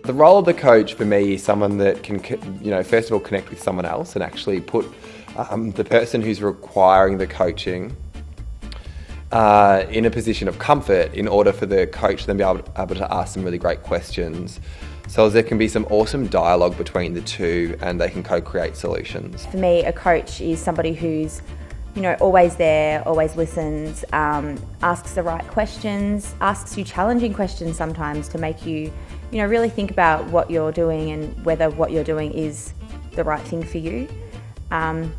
The role of the coach for me is someone that can, first of all connect with someone else and actually put the person who's requiring the coaching in a position of comfort in order for the coach to then be able to ask some really great questions. So there can be some awesome dialogue between the two and they can co-create solutions. For me, a coach is somebody who's always there, always listens, asks the right questions, asks you challenging questions sometimes to make you, really think about what you're doing and whether what you're doing is the right thing for you. And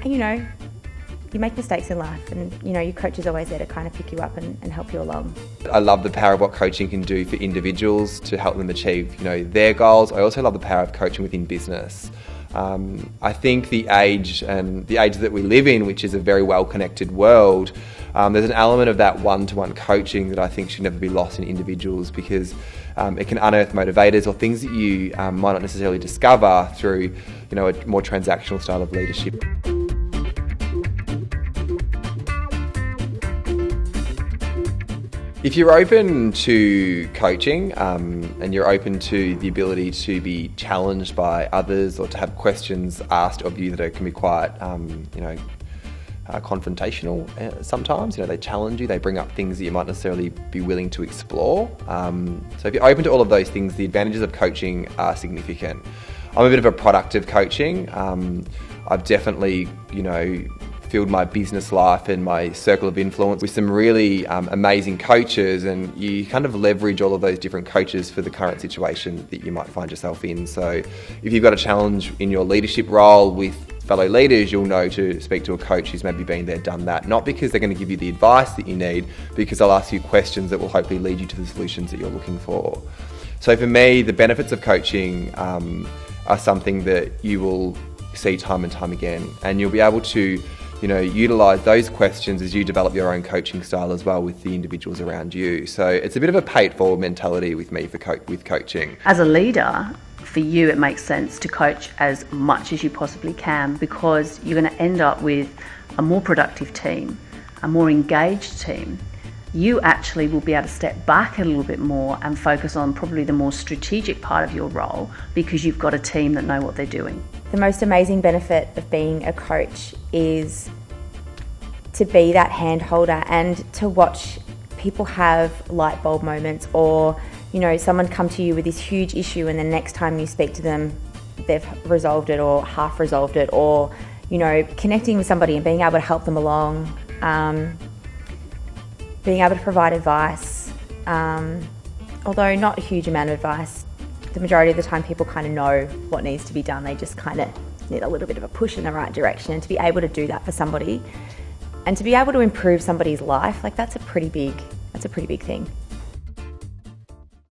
you make mistakes in life and, your coach is always there to kind of pick you up and help you along. I love the power of what coaching can do for individuals to help them achieve, their goals. I also love the power of coaching within business. I think the age that we live in, which is a very well-connected world, there's an element of that one-to-one coaching that I think should never be lost in individuals because it can unearth motivators or things that you might not necessarily discover through, a more transactional style of leadership. If you're open to coaching and you're open to the ability to be challenged by others or to have questions asked of you that can be quite, confrontational sometimes, they challenge you, they bring up things that you might necessarily be willing to explore. So if you're open to all of those things, the advantages of coaching are significant. I'm a bit of a product of coaching. I've definitely, filled my business life and my circle of influence with some really amazing coaches, and you kind of leverage all of those different coaches for the current situation that you might find yourself in. So if you've got a challenge in your leadership role with fellow leaders, you'll know to speak to a coach who's maybe been there, done that. Not because they're going to give you the advice that you need, because they'll ask you questions that will hopefully lead you to the solutions that you're looking for. So for me, the benefits of coaching are something that you will see time and time again, and you'll be able to utilise those questions as you develop your own coaching style as well with the individuals around you. So it's a bit of a pay it forward mentality with me with coaching. As a leader, for you it makes sense to coach as much as you possibly can because you're going to end up with a more productive team, a more engaged team. You actually will be able to step back a little bit more and focus on probably the more strategic part of your role because you've got a team that know what they're doing. The most amazing benefit of being a coach is to be that hand holder and to watch people have light bulb moments or, someone come to you with this huge issue and the next time you speak to them, they've resolved it or half resolved it or, connecting with somebody and being able to help them along, being able to provide advice, although not a huge amount of advice. The majority of the time people kind of know what needs to be done. They just kind of need a little bit of a push in the right direction, and to be able to do that for somebody and to be able to improve somebody's life, that's a pretty big thing.